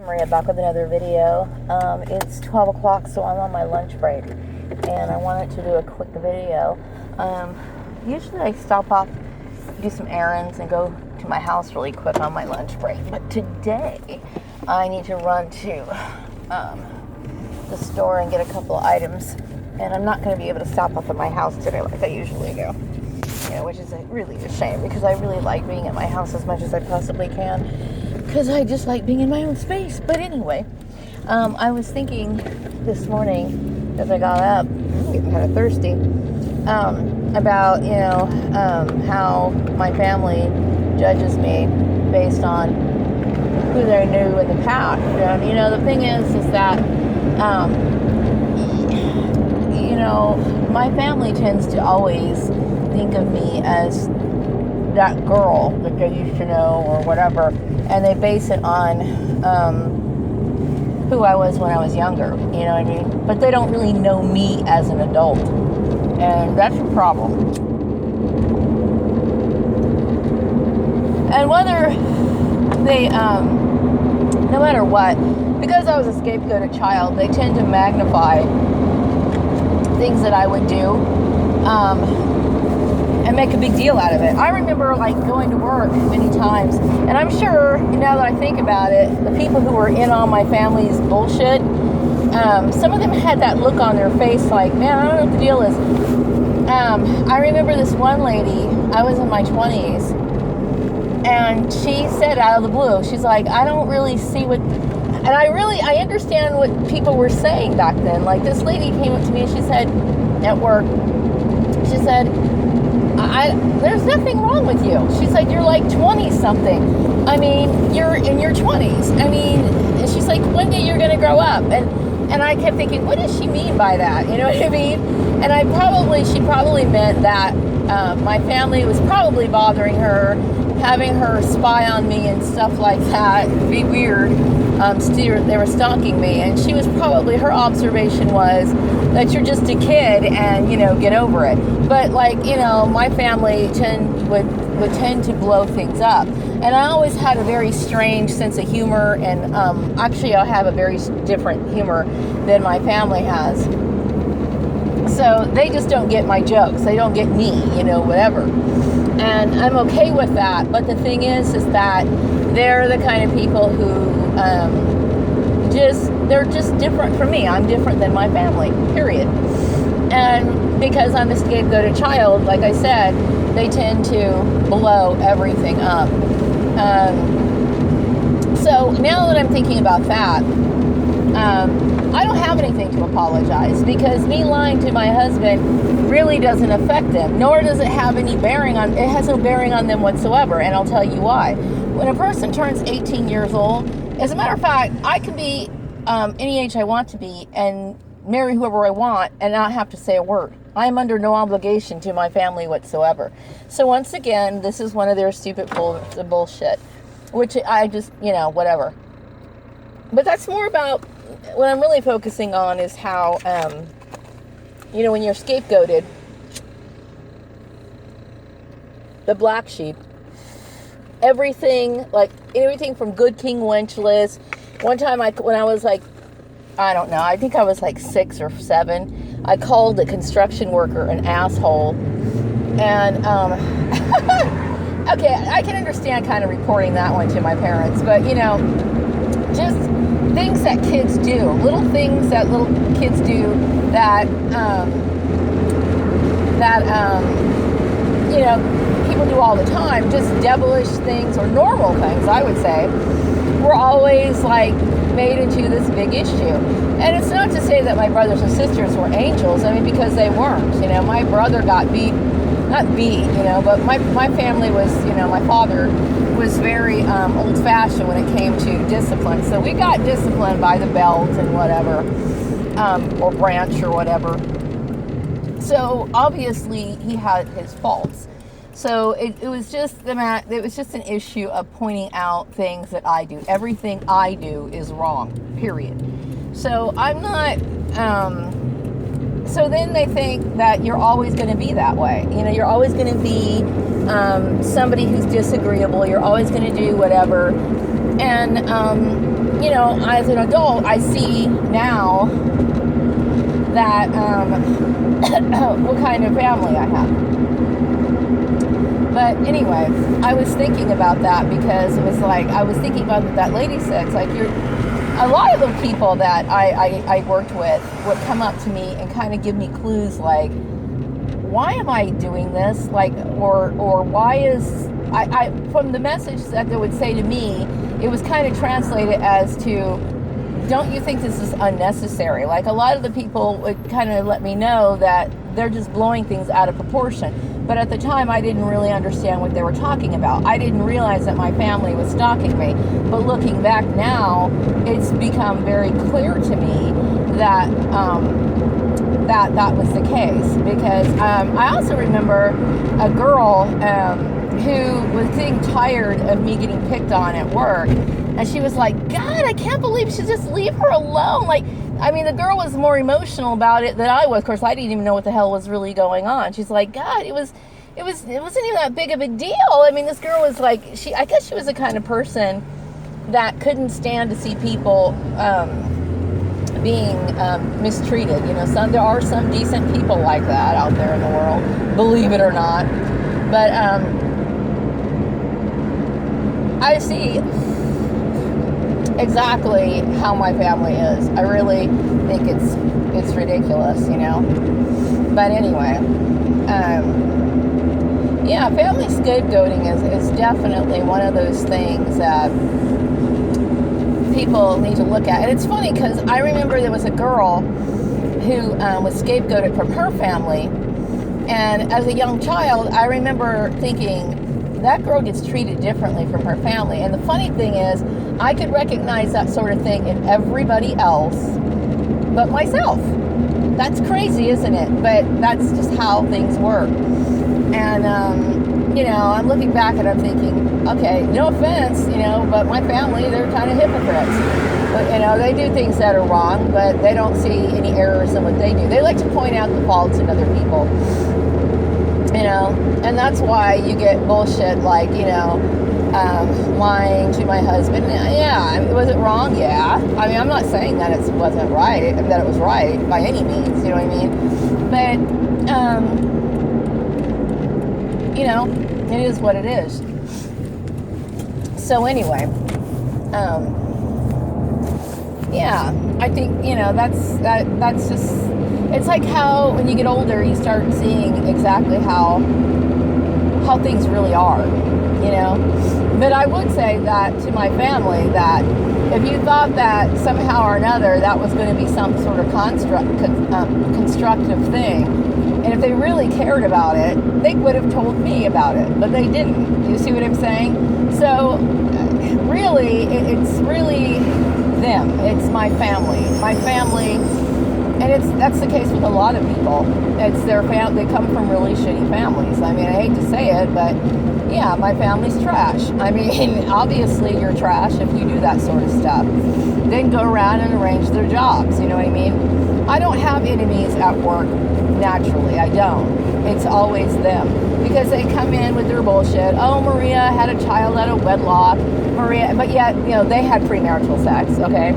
Maria back with another video. It's 12 o'clock, so I'm on my lunch break, and I wanted to do a quick video. Usually I stop off, do some errands, and go to my house really quick on my lunch break. But today, I need to run to the store and get a couple of items, and I'm not going to be able to stop off at my house today like I usually do. Which is really a shame because I really like being at my house as much as I possibly can. Because I just like being in my own space. But anyway, I was thinking this morning as I got up, I'm getting kind of thirsty, about, how my family judges me based on who they knew in the past. And, the thing is that, my family tends to always think of me as that girl that they used to know or whatever, and they base it on who I was when I was younger, you know what I mean? But they don't really know me as an adult, and that's a problem. And whether they, no matter what, because I was a scapegoated child, they tend to magnify things that I would do, and make a big deal out of it. I remember going to work many times, and I'm sure now that I think about it, the people who were in on my family's bullshit, some of them had that look on their face like, man, I don't know what the deal is. I remember this one lady, I was in my 20s, and she said out of the blue, she's like, I don't really see what, and I understand what people were saying back then. Like, this lady came up to me and she said, at work, she said, there's nothing wrong with you. She's like, you're like 20 something. I mean, you're in your 20s. I mean, she's like, one day you're going to grow up. And I kept thinking, what does she mean by that? You know what I mean? And she probably meant that my family was probably bothering her, having her spy on me and stuff like that. It'd be weird. They were stalking me, and she was probably, her observation was that you're just a kid and, get over it. But my family would tend to blow things up. And I always had a very strange sense of humor, and actually I have a very different humor than my family has. So they just don't get my jokes. They don't get me, whatever. And I'm okay with that. But the thing is that they're the kind of people who they're just different from me. I'm different than my family, period. And because I'm a scapegoated child, like I said, they tend to blow everything up. So now that I'm thinking about that, I don't have anything to apologize, because me lying to my husband really doesn't affect them, nor does it have any bearing on, it has no bearing on them whatsoever, and I'll tell you why. When a person turns 18 years old, as a matter of fact, I can be any age I want to be and marry whoever I want and not have to say a word. I am under no obligation to my family whatsoever. So once again, this is one of their stupid bullshit, which I just, whatever. But that's more about, what I'm really focusing on is how, when you're scapegoated, the black sheep, everything from Good King Wenceslas. One time when I was I don't know, I think I was 6 or 7, I called a construction worker an asshole. And, okay, I can understand kind of reporting that one to my parents, but, just things that kids do, little things that little kids do that, people do all the time, just devilish things or normal things, I would say, were always made into this big issue. And it's not to say that my brothers and sisters were angels, because they weren't. My brother got not beat, but my family was, my father was very old-fashioned when it came to discipline. So we got disciplined by the belt and whatever, or branch or whatever. So obviously he had his faults. So it was just an issue of pointing out things that I do. Everything I do is wrong, period. So I'm not, so then they think that you're always going to be that way. You're always going to be somebody who's disagreeable. You're always going to do whatever. And you know, as an adult, I see now that what kind of family I have. But anyway, I was thinking about that because it was like, I was thinking about what that lady said. It's like, a lot of the people that I worked with would come up to me and kind of give me clues like, why am I doing this? Like, or why is, from the message that they would say to me, it was kind of translated as to, don't you think this is unnecessary? Like, a lot of the people would kind of let me know that they're just blowing things out of proportion. But at the time, I didn't really understand what they were talking about. I didn't realize that my family was stalking me. But looking back now, it's become very clear to me that that was the case. Because I also remember a girl who was getting tired of me getting picked on at work. And she was like, God, I can't believe you should just leave her alone. Like, I mean, the girl was more emotional about it than I was. Of course, I didn't even know what the hell was really going on. She's like, God, it wasn't even that big of a deal. I mean, this girl was like, I guess she was the kind of person that couldn't stand to see people being mistreated. You know, there are some decent people like that out there in the world, believe it or not. But I see exactly how my family is. I really think it's ridiculous, you know. But anyway, yeah, family scapegoating is definitely one of those things that people need to look at. And it's funny because I remember there was a girl who was scapegoated from her family, and as a young child, I remember thinking, that girl gets treated differently from her family. And the funny thing is, I could recognize that sort of thing in everybody else but myself. That's crazy, isn't it? But that's just how things work. And, you know, I'm looking back and I'm thinking, okay, no offense, you know, but my family, they're kind of hypocrites. But, you know, they do things that are wrong, but they don't see any errors in what they do. They like to point out the faults in other people. You know, and that's why you get bullshit like, you know, lying to my husband. Yeah, was it wrong? Yeah. I mean, I'm not saying that it wasn't right, that it was right by any means, you know what I mean? But, you know, it is what it is. So anyway, yeah, I think, you know, that's just, it's like how when you get older, you start seeing exactly how things really are, you know. But I would say that to my family, that if you thought that somehow or another that was going to be some sort of constructive thing, and if they really cared about it, they would have told me about it, but they didn't. You see what I'm saying? So really, it's really them. It's my family. My family. And that's the case with a lot of people. It's their they come from really shitty families. I mean, I hate to say it, but yeah, my family's trash. I mean, obviously you're trash if you do that sort of stuff. Then go around and arrange their jobs, you know what I mean? I don't have enemies at work naturally. I don't. It's always them. Because they come in with their bullshit. Oh, Maria had a child out of wedlock. Maria, but yet, you know, they had premarital sex, okay?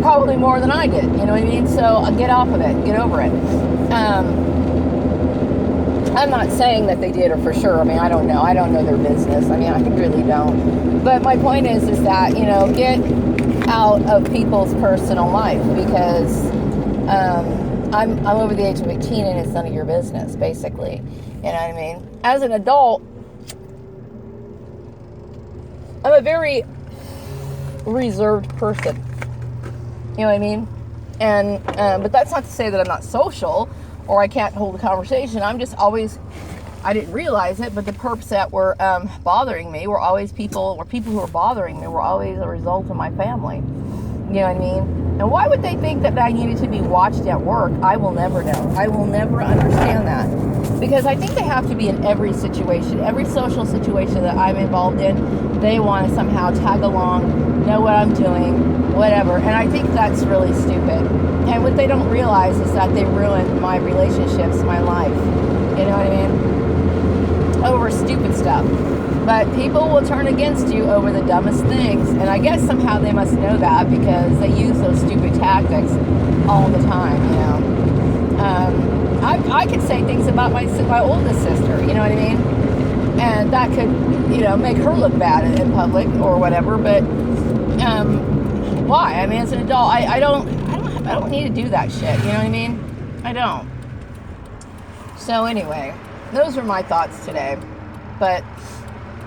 Probably more than I did, you know what I mean? So get off of it, get over it. I'm not saying that they did or for sure. I mean, I don't know their business. I mean, I really don't. But my point is that, you know, get out of people's personal life, because I'm over the age of 18 and it's none of your business, basically. You know what I mean? As an adult, I'm a very reserved person. You know what I mean? And but that's not to say that I'm not social or I can't hold a conversation. I'm just always, I didn't realize it, but the perps that were bothering me were always people who were bothering me were always a result of my family. You know what I mean? And why would they think that I needed to be watched at work? I will never know. I will never understand that. Because I think they have to be in every situation, every social situation that I'm involved in. They want to somehow tag along, know what I'm doing, whatever. And I think that's really stupid. And what they don't realize is that they ruin my relationships, my life. You know what I mean? Over stupid stuff. But people will turn against you over the dumbest things, and I guess somehow they must know that because they use those stupid tactics all the time, you know. I could say things about my oldest sister, you know what I mean? And that could, you know, make her look bad in public or whatever, but why? I mean, as an adult, I don't need to do that shit, you know what I mean? I don't. So anyway, those were my thoughts today. But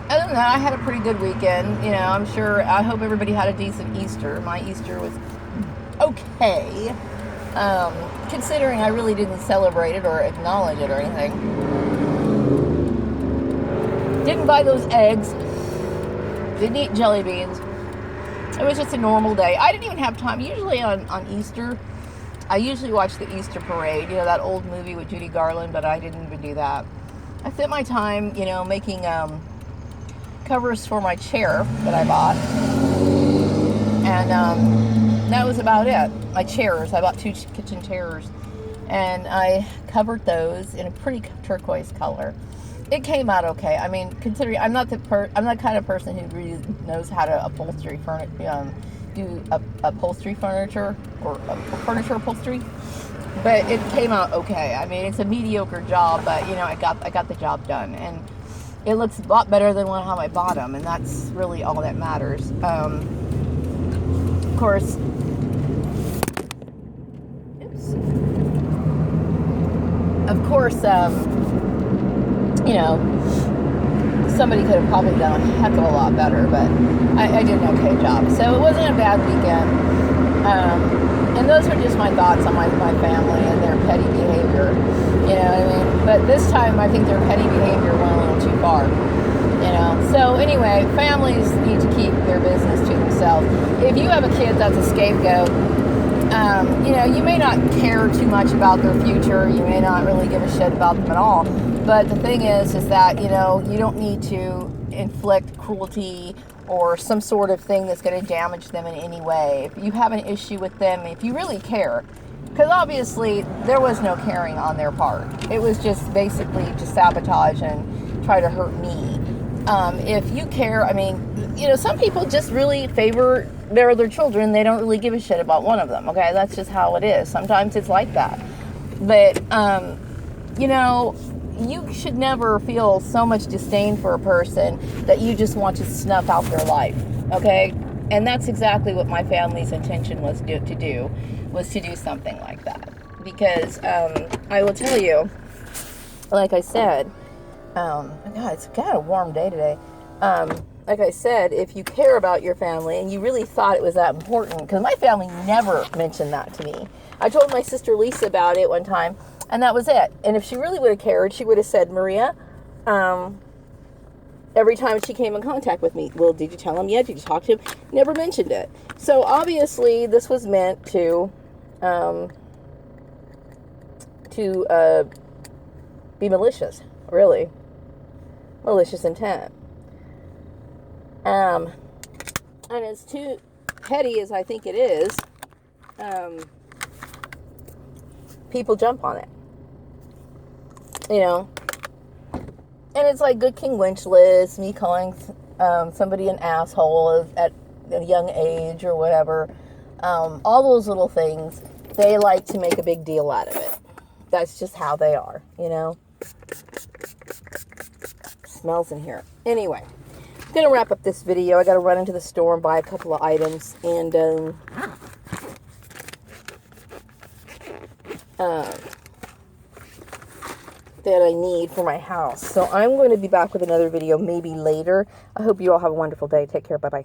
other than that, I had a pretty good weekend. You know, I hope everybody had a decent Easter. My Easter was okay. Considering I really didn't celebrate it or acknowledge it or anything. Didn't buy those eggs. Didn't eat jelly beans. It was just a normal day. I didn't even have time. Usually on Easter, I usually watch the Easter parade. You know, that old movie with Judy Garland, but I didn't even do that. I spent my time, you know, making covers for my chair that I bought. And that was about it. My chairs. I bought 2 kitchen chairs. And I covered those in a pretty turquoise color. It came out okay. I mean, considering I'm not the kind of person who really knows how to do upholstery furniture or furniture upholstery, but it came out okay. I mean, it's a mediocre job, but you know, I got the job done, and it looks a lot better than how I bought them, and that's really all that matters. Of course. Of course, you know, somebody could have probably done a heck of a lot better, but I did an okay job. So it wasn't a bad weekend. And those were just my thoughts on my family and their petty behavior. You know what I mean? But this time, I think their petty behavior went a little too far. You know? So anyway, families need to keep their business to themselves. If you have a kid that's a scapegoat, you know, you may not care too much about their future. You may not really give a shit about them at all. But the thing is that, you know, you don't need to inflict cruelty or some sort of thing that's going to damage them in any way. If you have an issue with them, if you really care, because obviously there was no caring on their part. It was just basically to sabotage and try to hurt me. If you care, I mean, you know, some people just really favor their other children. They don't really give a shit about one of them, okay? That's just how it is. Sometimes it's like that. But, you know, you should never feel so much disdain for a person that you just want to snuff out their life, okay? And that's exactly what my family's intention was to do something like that. Because I will tell you, like I said, God, it's kind of a warm day today. Like I said, if you care about your family and you really thought it was that important, because my family never mentioned that to me. I told my sister Lisa about it one time, and that was it. And if she really would have cared, she would have said, Maria, every time she came in contact with me, well, did you tell him yet? Did you talk to him? Never mentioned it. So obviously this was meant to be malicious, really. Malicious intent. And as too petty as I think it is, people jump on it. You know? And it's like Good King Wenchless, me calling somebody an asshole at a young age or whatever. All those little things, they like to make a big deal out of it. That's just how they are, you know? Smells in here. Anyway, I'm going to wrap up this video. I got to run into the store and buy a couple of items and that I need for my house. So I'm going to be back with another video maybe later. I hope you all have a wonderful day. Take care. Bye-bye.